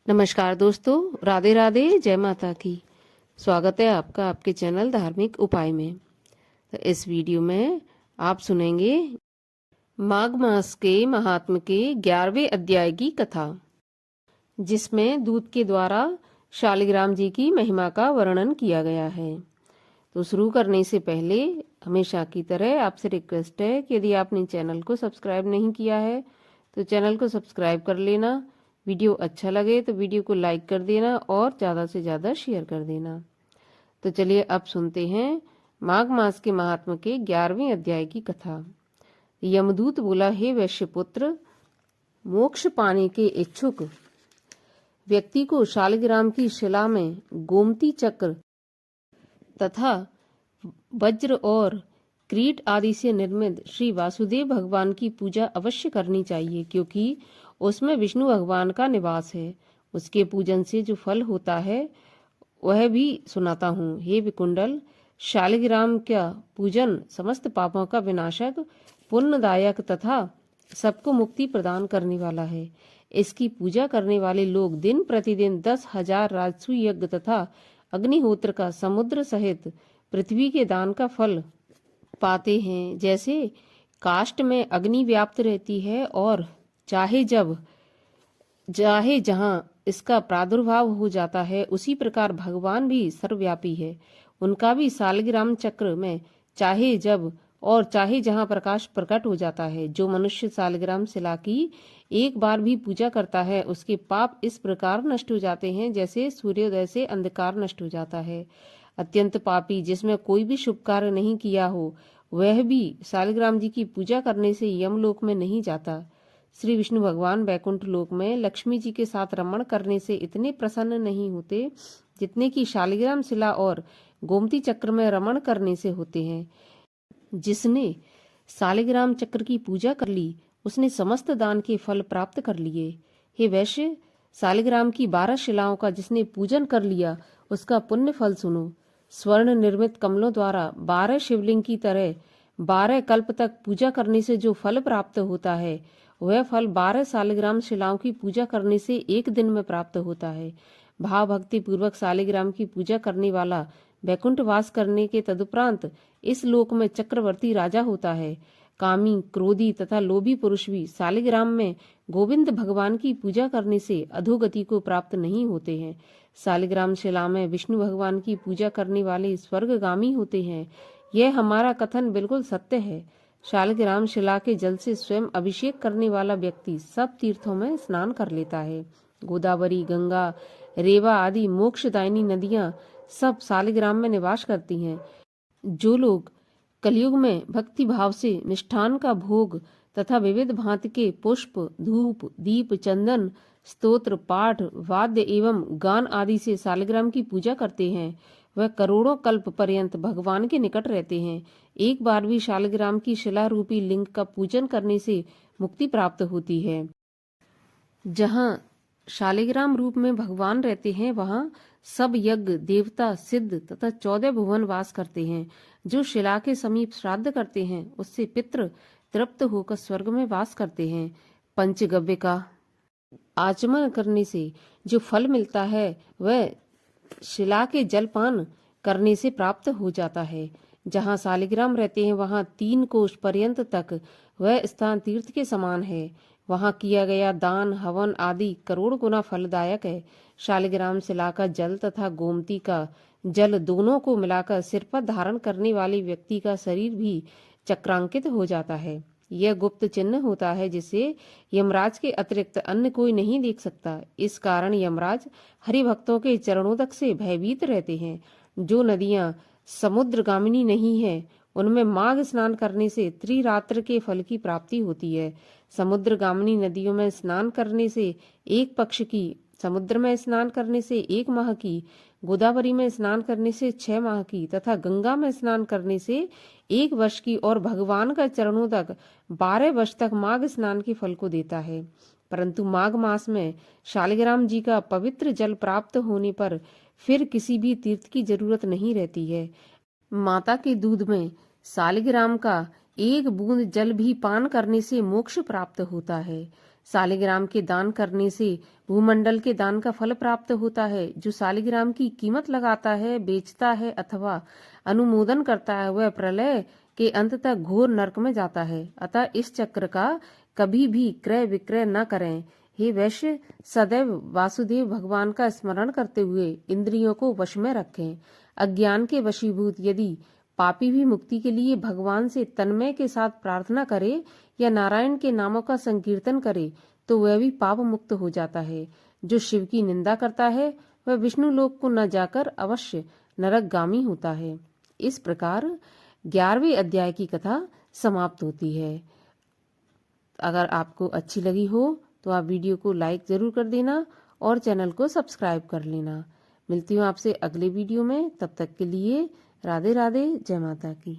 नमस्कार दोस्तों, राधे राधे, जय माता की। स्वागत है आपका आपके चैनल धार्मिक उपाय में। तो इस वीडियो में आप सुनेंगे माघ मास के महात्म के 11वें अध्याय की कथा, जिसमें दूत के द्वारा शालिग्राम जी की महिमा का वर्णन किया गया है। तो शुरू करने से पहले हमेशा की तरह आपसे रिक्वेस्ट है कि यदि आपने चैनल को सब्सक्राइब नहीं किया है तो चैनल को सब्सक्राइब कर लेना। वीडियो अच्छा लगे तो वीडियो को लाइक कर देना और ज़्यादा से ज़्यादा शेयर कर देना। तो चलिए अब सुनते हैं माघ मास के महात्म के 11वें अध्याय की कथा। यमदूत बोला, हे वैश्यपुत्र, मोक्ष पाने के इच्छुक व्यक्ति को शालिग्राम की शिला में गोमती चक्र तथा वज्र और क्रीट आदि से निर्मित श्री वासुदेव भगवान की पूजा अवश्य करनी चाहिए, क्योंकि उसमें विष्णु भगवान का निवास है। उसके पूजन से जो फल होता है वह भी सुनाता हूँ। हे विकुंडल, शालिग्राम का पूजन समस्त पापों का विनाशक, पुण्यदायक तथा सबको मुक्ति प्रदान करने वाला है। इसकी पूजा करने वाले लोग दिन प्रतिदिन 10,000 राजसु यज्ञ तथा अग्निहोत्र का समुद्र सहित पृथ्वी के दान का फल पाते हैं। जैसे काष्ठ में अग्नि व्याप्त रहती है और चाहे जहाँ इसका प्रादुर्भाव हो जाता है, उसी प्रकार भगवान भी सर्वव्यापी है। उनका भी शालिग्राम चक्र में चाहे जब और चाहे जहाँ प्रकाश प्रकट हो जाता है। जो मनुष्य शालिग्राम शिला की एक बार भी पूजा करता है, उसके पाप इस प्रकार नष्ट हो जाते हैं जैसे सूर्योदय से अंधकार नष्ट हो जाता है। अत्यंत पापी, जिसमें कोई भी शुभ कार्य नहीं किया हो, वह भी शालिग्राम जी की पूजा करने से यमलोक में नहीं जाता। श्री विष्णु भगवान वैकुंठ लोक में लक्ष्मी जी के साथ रमण करने से इतने प्रसन्न नहीं होते जितने कि शालिग्राम शिला और गोमती चक्र में रमण करने से होते हैं। जिसने शालिग्राम चक्र की पूजा कर ली, उसने समस्त दान के फल प्राप्त कर लिए। हे वैश्य, शालिग्राम की 12 शिलाओं का जिसने पूजन कर लिया, उसका पुण्य फल सुनो। स्वर्ण निर्मित कमलों द्वारा 12 शिवलिंग की तरह 12 कल्प तक पूजा करने से जो फल प्राप्त होता है, वह फल 12 शालिग्राम शिलाओं की पूजा करने से एक दिन में प्राप्त होता है। भाव भक्ति पूर्वक शालिग्राम की पूजा करने वाला वैकुंठ वास करने के तदुपरांत इस लोक में चक्रवर्ती राजा होता है। कामी, क्रोधी तथा लोभी पुरुष भी शालिग्राम में गोविंद भगवान की पूजा करने से अधोगति को प्राप्त नहीं होते हैं। शालिग्राम शिला में विष्णु भगवान की पूजा करने वाले स्वर्गगामी होते हैं। यह हमारा कथन बिल्कुल सत्य है। शालिग्राम शिला के जल से स्वयं अभिषेक करने वाला व्यक्ति सब तीर्थों में स्नान कर लेता है। गोदावरी, गंगा, रेवा आदि मोक्षदायिनी नदियां सब शालिग्राम में निवास करती हैं। जो लोग कलयुग में भक्ति भाव से मिष्ठान का भोग तथा विविध भांति के पुष्प, धूप, दीप, चंदन, स्तोत्र, पाठ, वाद्य एवं गान आदि से शालिग्राम की पूजा करते हैं, वह करोड़ों कल्प पर्यंत भगवान के निकट रहते हैं। एक बार भी शालिग्राम की शिला रूपी लिंग का पूजन करने से मुक्ति प्राप्त होती है। जहाँ शालिग्राम रूप में भगवान रहते हैं, वहाँ सब यज्ञ, देवता, सिद्ध तथा 14 भुवन वास करते हैं। जो शिला के समीप श्राद्ध करते हैं, उससे पितृ तृप्त होकर स्वर्ग में वास करते हैं। पंचगव्य का आचमन करने से जो फल मिलता है, वह शिला के जलपान करने से प्राप्त हो जाता है। जहाँ शालिग्राम रहते हैं, वहाँ 3 कोष पर्यंत तक वह स्थान तीर्थ के समान है। वहाँ किया गया दान, हवन आदि करोड़ गुना फलदायक है। शालिग्राम शिला का जल तथा गोमती का जल दोनों को मिलाकर सिर पर धारण करने वाले व्यक्ति का शरीर भी चक्रांकित हो जाता है। यह गुप्त चिन्ह होता है जिसे यमराज के अतिरिक्त अन्य कोई नहीं देख सकता। इस कारण यमराज हरि भक्तों के चरणोदक से भयभीत रहते हैं। जो नदियां समुद्रगामिनी नहीं है, उनमें माघ स्नान करने से त्रिरात्र के फल की प्राप्ति होती है। समुद्रगामिनी नदियों में स्नान करने से एक पक्ष की, समुद्र में स्नान करने से 1 माह की, गोदावरी में स्नान करने से 6 माह की तथा गंगा में स्नान करने से 1 वर्ष की और भगवान का चरणों तक 12 वर्ष तक माघ स्नान के फल को देता है। परंतु माघ मास में शालिग्राम जी का पवित्र जल प्राप्त होने पर फिर किसी भी तीर्थ की जरूरत नहीं रहती है। माता के दूध में शालिग्राम का 1 बूंद जल भी पान करने से मोक्ष प्राप्त होता है। सालिग्राम के दान करने से भूमंडल के दान का फल प्राप्त होता है। जो सालिग्राम की कीमत लगाता है, बेचता है अथवा अनुमोदन करता है, वह प्रलय के अंत तक घोर नरक में जाता है। अतः इस चक्र का कभी भी क्रय विक्रय न करें। हे वैश्य, सदैव वासुदेव भगवान का स्मरण करते हुए इंद्रियों को वश में रखें। अज्ञान के वशीभूत यदि पापी भी मुक्ति के लिए भगवान से तन्मय के साथ प्रार्थना करे या नारायण के नामों का संकीर्तन करे तो वह भी पाप मुक्त हो जाता है। जो शिव की निंदा करता है वह विष्णु लोक को न जाकर अवश्य नरकगामी होता है। इस प्रकार 11वें अध्याय की कथा समाप्त होती है। अगर आपको अच्छी लगी हो तो आप वीडियो को लाइक जरूर कर देना और चैनल को सब्सक्राइब कर लेना। मिलती हूँ आपसे अगले वीडियो में, तब तक के लिए राधे राधे, जय माता की।